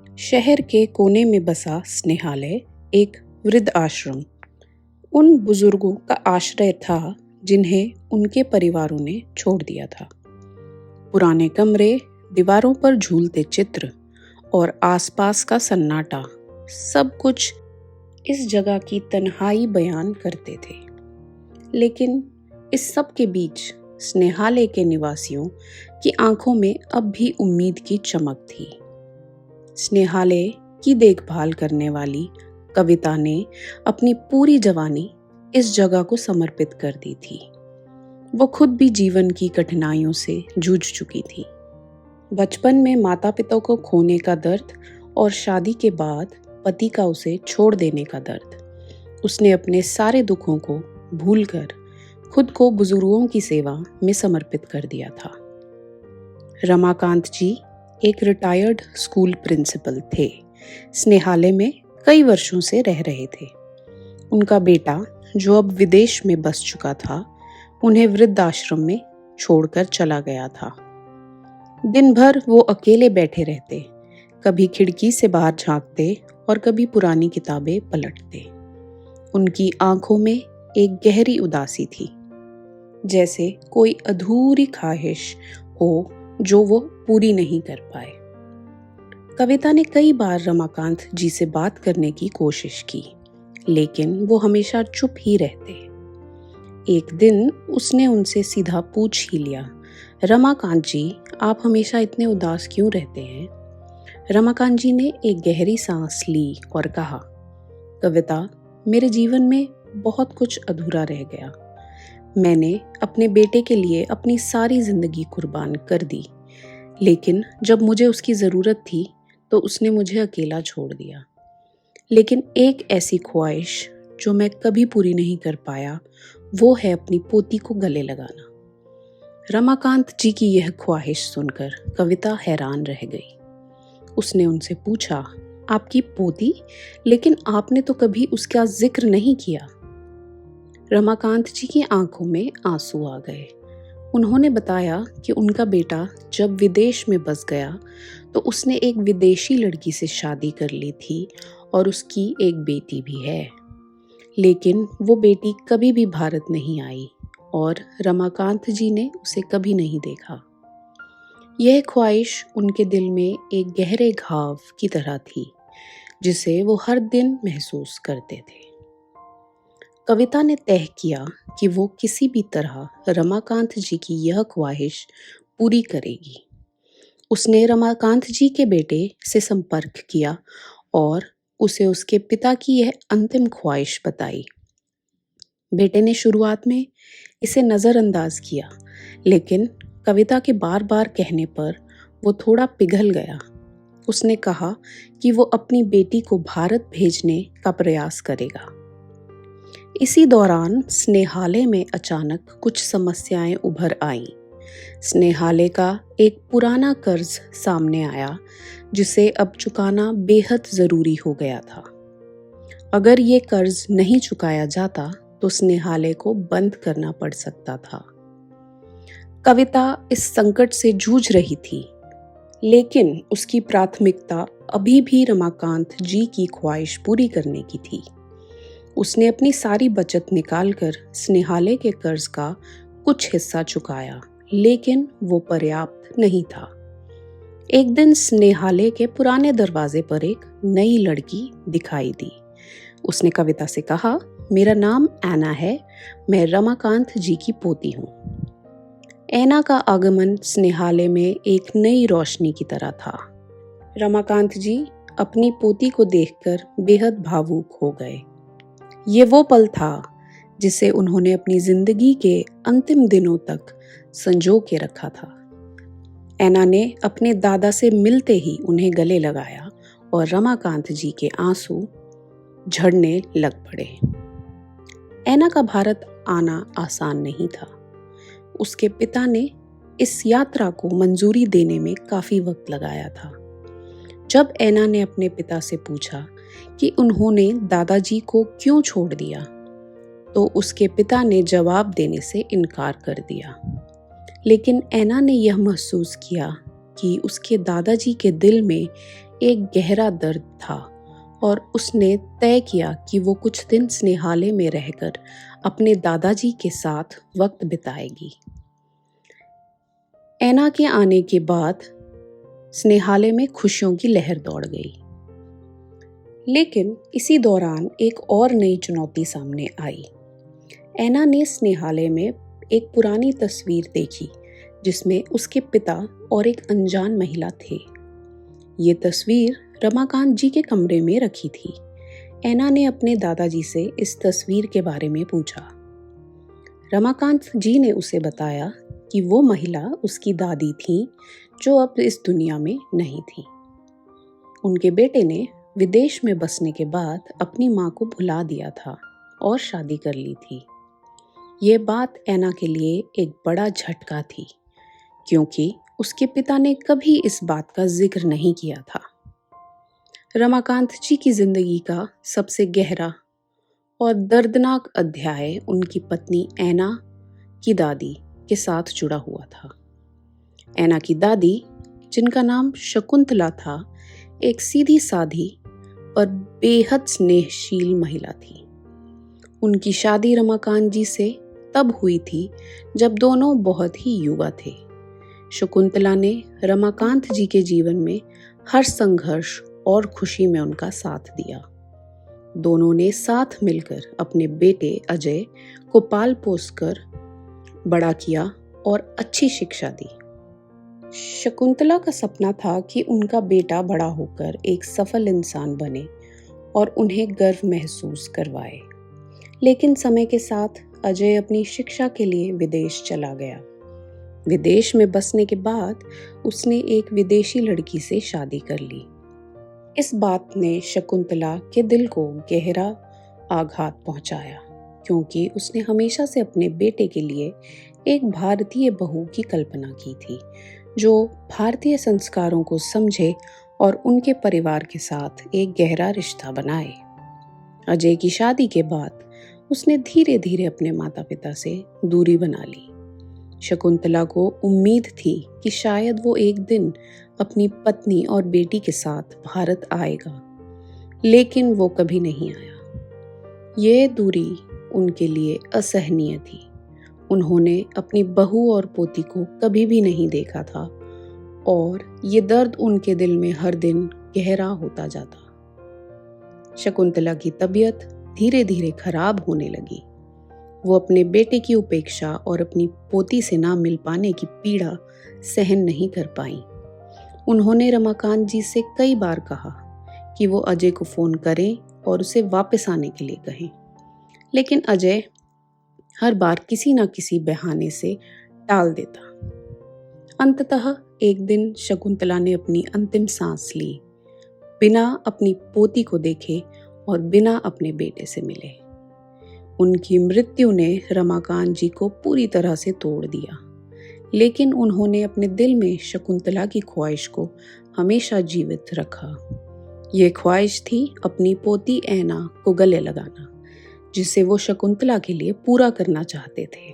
शहर के कोने में बसा स्नेहालय एक वृद्ध आश्रम उन बुजुर्गों का आश्रय था जिन्हें उनके परिवारों ने छोड़ दिया था। पुराने कमरे, दीवारों पर झूलते चित्र और आसपास का सन्नाटा, सब कुछ इस जगह की तन्हाई बयान करते थे। लेकिन इस सब के बीच स्नेहालय के निवासियों की आंखों में अब भी उम्मीद की चमक थी। स्नेहालय की देखभाल करने वाली कविता ने अपनी पूरी जवानी इस जगह को समर्पित कर दी थी। वो खुद भी जीवन की कठिनाइयों से जूझ चुकी थी। बचपन में माता पिता को खोने का दर्द और शादी के बाद पति का उसे छोड़ देने का दर्द। उसने अपने सारे दुखों को भूलकर खुद को बुजुर्गों की सेवा में समर्पित कर दिया था। रमाकांत जी एक रिटायर्ड स्कूल प्रिंसिपल थे। स्नेहालय में कई वर्षों से रह रहे थे। उनका बेटा, जो अब विदेश में बस चुका था, उन्हें वृद्धाश्रम में छोड़कर चला गया था। दिन भर वो अकेले बैठे रहते, कभी खिड़की से बाहर झांकते और कभी पुरानी किताबें पलटते। उनकी आंखों में एक गहरी उदासी थी, जैसे कोई अधूरी ख्वाहिश हो जो वो पूरी नहीं कर पाए। कविता ने कई बार रमाकांत जी से बात करने की कोशिश की, लेकिन वो हमेशा चुप ही रहते। एक दिन उसने उनसे सीधा पूछ ही लिया, रमाकांत जी, आप हमेशा इतने उदास क्यों रहते हैं? रमाकांत जी ने एक गहरी सांस ली और कहा, कविता, मेरे जीवन में बहुत कुछ अधूरा रह गया। मैंने अपने बेटे के लिए अपनी सारी जिंदगी कुर्बान कर दी, लेकिन जब मुझे उसकी ज़रूरत थी तो उसने मुझे अकेला छोड़ दिया। लेकिन एक ऐसी ख्वाहिश जो मैं कभी पूरी नहीं कर पाया, वो है अपनी पोती को गले लगाना। रमाकांत जी की यह ख्वाहिश सुनकर कविता हैरान रह गई। उसने उनसे पूछा, आपकी पोती? लेकिन आपने तो कभी उसका जिक्र नहीं किया। रमाकांत जी की आंखों में आंसू आ गए। उन्होंने बताया कि उनका बेटा जब विदेश में बस गया तो उसने एक विदेशी लड़की से शादी कर ली थी और उसकी एक बेटी भी है। लेकिन वो बेटी कभी भी भारत नहीं आई और रमाकांत जी ने उसे कभी नहीं देखा। यह ख्वाहिश उनके दिल में एक गहरे घाव की तरह थी, जिसे वो हर दिन महसूस करते थे। कविता ने तय किया कि वो किसी भी तरह रमाकांत जी की यह ख्वाहिश पूरी करेगी। उसने रमाकांत जी के बेटे से संपर्क किया और उसे उसके पिता की यह अंतिम ख्वाहिश बताई। बेटे ने शुरुआत में इसे नज़रअंदाज किया, लेकिन कविता के बार बार कहने पर वो थोड़ा पिघल गया। उसने कहा कि वो अपनी बेटी को भारत भेजने का प्रयास करेगा। इसी दौरान स्नेहालय में अचानक कुछ समस्याएं उभर आईं। स्नेहालय का एक पुराना कर्ज सामने आया, जिसे अब चुकाना बेहद जरूरी हो गया था। अगर ये कर्ज नहीं चुकाया जाता तो स्नेहालय को बंद करना पड़ सकता था। कविता इस संकट से जूझ रही थी, लेकिन उसकी प्राथमिकता अभी भी रमाकांत जी की ख्वाहिश पूरी करने की थी। उसने अपनी सारी बचत निकालकर स्नेहालय के कर्ज का कुछ हिस्सा चुकाया, लेकिन वो पर्याप्त नहीं था। एक दिन स्नेहालय के पुराने दरवाजे पर एक नई लड़की दिखाई दी। उसने कविता से कहा, मेरा नाम ऐना है, मैं रमाकांत जी की पोती हूँ। ऐना का आगमन स्नेहालय में एक नई रोशनी की तरह था। रमाकांत जी अपनी पोती को देखकर बेहद भावुक हो गए। ये वो पल था जिसे उन्होंने अपनी जिंदगी के अंतिम दिनों तक संजो के रखा था। ऐना ने अपने दादा से मिलते ही उन्हें गले लगाया और रमाकांत जी के आंसू झड़ने लग पड़े। ऐना का भारत आना आसान नहीं था। उसके पिता ने इस यात्रा को मंजूरी देने में काफी वक्त लगाया था। जब ऐना ने अपने पिता से पूछा कि उन्होंने दादाजी को क्यों छोड़ दिया, तो उसके पिता ने जवाब देने से इनकार कर दिया। लेकिन ऐना ने यह महसूस किया कि उसके दादाजी के दिल में एक गहरा दर्द था और उसने तय किया कि वो कुछ दिन स्नेहालय में रहकर अपने दादाजी के साथ वक्त बिताएगी। ऐना के आने के बाद स्नेहालय में खुशियों की लहर दौड़ गई। लेकिन इसी दौरान एक और नई चुनौती सामने आई। ऐना ने स्नेहालय में एक पुरानी तस्वीर देखी जिसमें उसके पिता और एक अनजान महिला थे। ये तस्वीर रमाकांत जी के कमरे में रखी थी। ऐना ने अपने दादाजी से इस तस्वीर के बारे में पूछा। रमाकांत जी ने उसे बताया कि वो महिला उसकी दादी थी जो अब इस दुनिया में नहीं थी। उनके बेटे ने विदेश में बसने के बाद अपनी माँ को भुला दिया था और शादी कर ली थी। ये बात ऐना के लिए एक बड़ा झटका थी क्योंकि उसके पिता ने कभी इस बात का जिक्र नहीं किया था। रमाकांत जी की जिंदगी का सबसे गहरा और दर्दनाक अध्याय उनकी पत्नी ऐना की दादी के साथ जुड़ा हुआ था। ऐना की दादी, जिनका नाम शकुंतला था, एक सीधी साधी पर बेहद स्नेहशील महिला थी। उनकी शादी रमाकांत जी से तब हुई थी जब दोनों बहुत ही युवा थे। शकुंतला ने रमाकांत जी के जीवन में हर संघर्ष और खुशी में उनका साथ दिया। दोनों ने साथ मिलकर अपने बेटे अजय को पाल पोस कर बड़ा किया और अच्छी शिक्षा दी। शकुंतला का सपना था कि उनका बेटा बड़ा होकर एक सफल इंसान बने और उन्हें गर्व महसूस करवाए। लेकिन समय के साथ अजय अपनी शिक्षा के लिए विदेश चला गया। विदेश में बसने के बाद उसने एक विदेशी लड़की से शादी कर ली। इस बात ने शकुंतला के दिल को गहरा आघात पहुंचाया क्योंकि उसने हमेशा से अपने बेटे के लिए एक भारतीय बहू की कल्पना की थी जो भारतीय संस्कारों को समझे और उनके परिवार के साथ एक गहरा रिश्ता बनाए। अजय की शादी के बाद उसने धीरे धीरे अपने माता पिता से दूरी बना ली। शकुंतला को उम्मीद थी कि शायद वो एक दिन अपनी पत्नी और बेटी के साथ भारत आएगा, लेकिन वो कभी नहीं आया। ये दूरी उनके लिए असहनीय थी। उन्होंने अपनी बहू और पोती को कभी भी नहीं देखा था और ये दर्द उनके दिल में हर दिन गहरा होता जाता। शकुंतला की तबीयत धीरे धीरे खराब होने लगी। वो अपने बेटे की उपेक्षा और अपनी पोती से ना मिल पाने की पीड़ा सहन नहीं कर पाई। उन्होंने रमाकांत जी से कई बार कहा कि वो अजय को फोन करें और उसे वापस आने के लिए कहें, लेकिन अजय हर बार किसी न किसी बहाने से टाल देता। अंततः एक दिन शकुंतला ने अपनी अंतिम सांस ली, बिना अपनी पोती को देखे और बिना अपने बेटे से मिले। उनकी मृत्यु ने रमाकांत जी को पूरी तरह से तोड़ दिया, लेकिन उन्होंने अपने दिल में शकुंतला की ख्वाहिश को हमेशा जीवित रखा। ये ख्वाहिश थी अपनी पोती ऐना को गले लगाना, जिसे वो शकुंतला के लिए पूरा करना चाहते थे।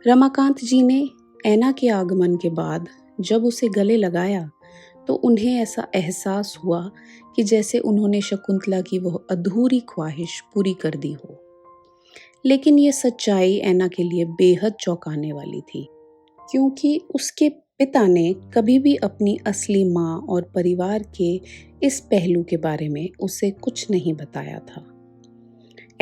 रमाकांत जी ने ऐना के आगमन के बाद जब उसे गले लगाया तो उन्हें ऐसा एहसास हुआ कि जैसे उन्होंने शकुंतला की वह अधूरी ख्वाहिश पूरी कर दी हो। लेकिन ये सच्चाई ऐना के लिए बेहद चौंकाने वाली थी, क्योंकि उसके पिता ने कभी भी अपनी असली माँ और परिवार के इस पहलू के बारे में उसे कुछ नहीं बताया था।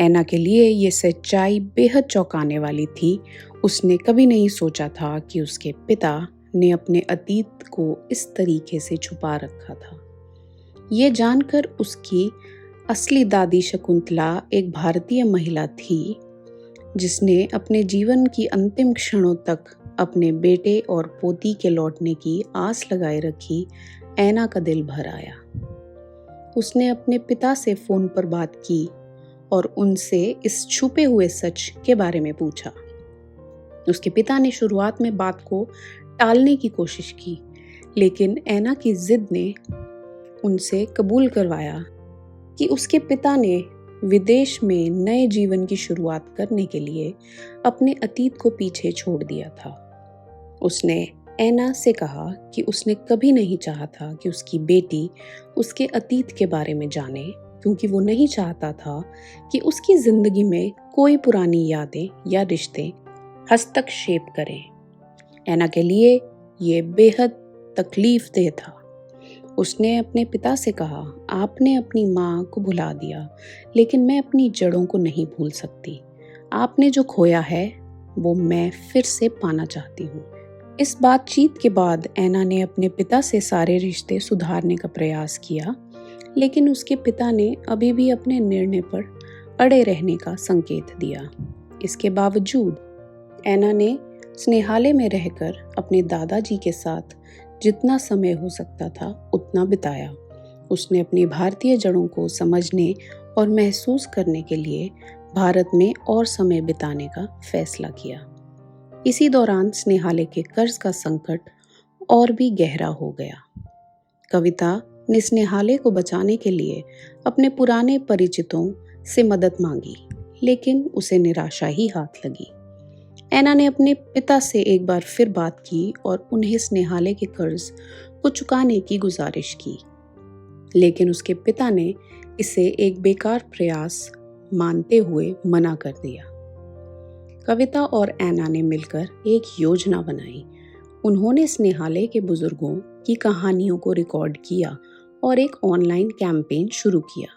ऐना के लिए ये सच्चाई बेहद चौंकाने वाली थी। उसने कभी नहीं सोचा था कि उसके पिता ने अपने अतीत को इस तरीके से छुपा रखा था। ये जानकर उसकी असली दादी शकुंतला एक भारतीय महिला थी जिसने अपने जीवन की अंतिम क्षणों तक अपने बेटे और पोती के लौटने की आस लगाए रखी। ऐना का दिल भर आया। उसने अपने पिता से फोन पर बात की और उनसे इस छुपे हुए सच के बारे में पूछा। उसके पिता ने शुरुआत में बात को टालने की कोशिश की, लेकिन ऐना की जिद ने उनसे कबूल करवाया कि उसके पिता ने विदेश में नए जीवन की शुरुआत करने के लिए अपने अतीत को पीछे छोड़ दिया था। उसने ऐना से कहा कि उसने कभी नहीं चाहा था कि उसकी बेटी उसके अतीत के बारे में जाने, क्योंकि वो नहीं चाहता था कि उसकी जिंदगी में कोई पुरानी यादें या रिश्ते हस्तक्षेप करें। ऐना के लिए ये बेहद तकलीफदेह था। उसने अपने पिता से कहा, आपने अपनी माँ को भुला दिया, लेकिन मैं अपनी जड़ों को नहीं भूल सकती। आपने जो खोया है वो मैं फिर से पाना चाहती हूँ। इस बातचीत के बाद ऐना ने अपने पिता से सारे रिश्ते सुधारने का प्रयास किया, लेकिन उसके पिता ने अभी भी अपने निर्णय पर अड़े रहने का संकेत दिया। इसके बावजूद ऐना ने स्नेहालय में रहकर अपने दादाजी के साथ जितना समय हो सकता था उतना बिताया। उसने अपनी भारतीय जड़ों को समझने और महसूस करने के लिए भारत में और समय बिताने का फैसला किया। इसी दौरान स्नेहालय के कर्ज का संकट और भी गहरा हो गया। कविता ने स्नेहालय को बचाने के लिए अपने पुराने परिचितों से मदद मांगी, लेकिन उसे निराशा ही हाथ लगी। ऐना ने अपने पिता से एक बार फिर बात की और उन्हें स्नेहालय के कर्ज को चुकाने की गुजारिश की, लेकिन उसके पिता ने इसे एक बेकार प्रयास मानते हुए मना कर दिया। कविता और ऐना ने मिलकर एक योजना बनाई। उन्होंने स्नेहालय के बुजुर्गों की कहानियों को रिकॉर्ड किया और एक ऑनलाइन कैंपेन शुरू किया।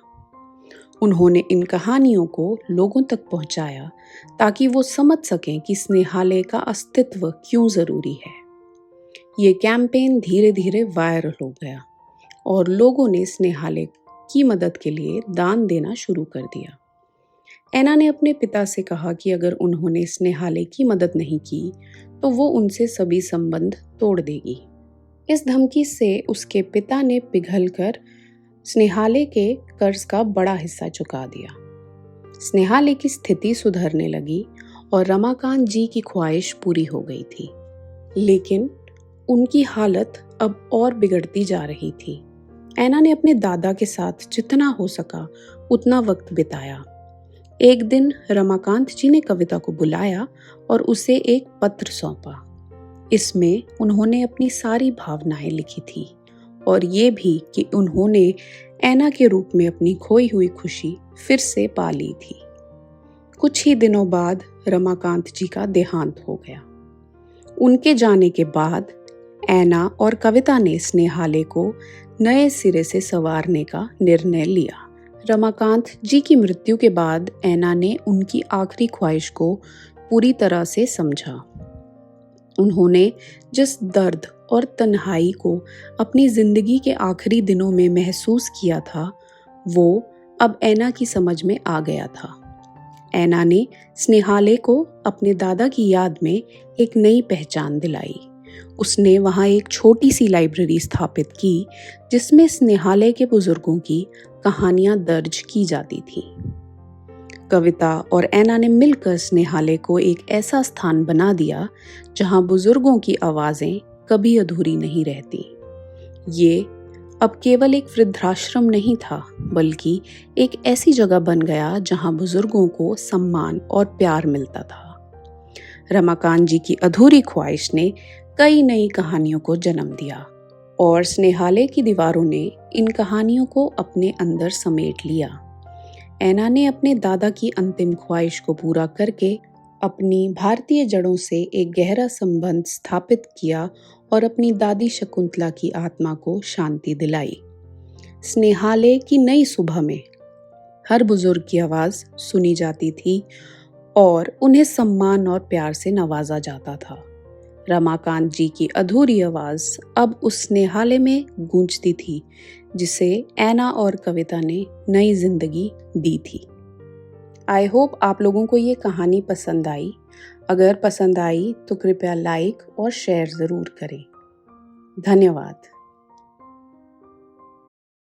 उन्होंने इन कहानियों को लोगों तक पहुंचाया ताकि वो समझ सकें कि स्नेहालय का अस्तित्व क्यों जरूरी है। ये कैंपेन धीरे धीरे वायरल हो गया और लोगों ने स्नेहालय की मदद के लिए दान देना शुरू कर दिया। ऐना ने अपने पिता से कहा कि अगर उन्होंने स्नेहालय की मदद नहीं की तो वो उनसे सभी संबंध तोड़ देगी। इस धमकी से उसके पिता ने पिघलकर स्नेहालय के कर्ज का बड़ा हिस्सा चुका दिया। स्नेहालय की स्थिति सुधरने लगी और रमाकांत जी की ख्वाहिश पूरी हो गई थी, लेकिन उनकी हालत अब और बिगड़ती जा रही थी। ऐना ने अपने दादा के साथ जितना हो सका उतना वक्त बिताया। एक दिन रमाकांत जी ने कविता को बुलाया और उसे एक पत्र सौंपा। इसमें उन्होंने अपनी सारी भावनाएं लिखी थी और ये भी कि उन्होंने ऐना के रूप में अपनी खोई हुई खुशी फिर से पा ली थी। कुछ ही दिनों बाद रमाकांत जी का देहांत हो गया। उनके जाने के बाद ऐना और कविता ने स्नेहालय को नए सिरे से संवारने का निर्णय लिया। रमाकांत जी की मृत्यु के बाद ऐना ने उनकी आखिरी ख्वाहिश को पूरी तरह से समझा। उन्होंने जिस दर्द और तन्हाई को अपनी जिंदगी के आखिरी दिनों में महसूस किया था, वो अब ऐना की समझ में आ गया था। ऐना ने स्नेहालय को अपने दादा की याद में एक नई पहचान दिलाई। उसने वहां एक छोटी सी लाइब्रेरी स्थापित की जिसमें स्नेहालय के बुजुर्गों की कहानियां दर्ज की जाती थी। कविता और ऐना ने मिलकर स्नेहालय को एक ऐसा स्थान बना दिया जहां बुजुर्गों की आवाजें कभी अधूरी नहीं रहती। ये अब केवल एक वृद्धाश्रम नहीं था, बल्कि एक ऐसी जगह बन गया जहां बुजुर्गों को सम्मान और प्यार मिलता था। रमाकांत जी की अधूरी ख्वाहिश ने कई नई कहानियों को जन्म दिया और स्नेहालय की दीवारों ने इन कहानियों को अपने अंदर समेट लिया। ऐना ने अपने दादा की अंतिम ख्वाहिश को पूरा करके अपनी भारतीय जड़ों से एक गहरा संबंध स्थापित किया और अपनी दादी शकुंतला की आत्मा को शांति दिलाई। स्नेहालय की नई सुबह में हर बुजुर्ग की आवाज सुनी जाती थी और उन्हें सम्मान और प्यार से नवाजा जाता था। रमाकांत जी की अधूरी आवाज अब उस स्नेहालय में गूंजती थी जिसे ऐना और कविता ने नई जिंदगी दी थी। आई होप आप लोगों को ये कहानी पसंद आई। अगर पसंद आई तो कृपया लाइक और शेयर ज़रूर करें। धन्यवाद।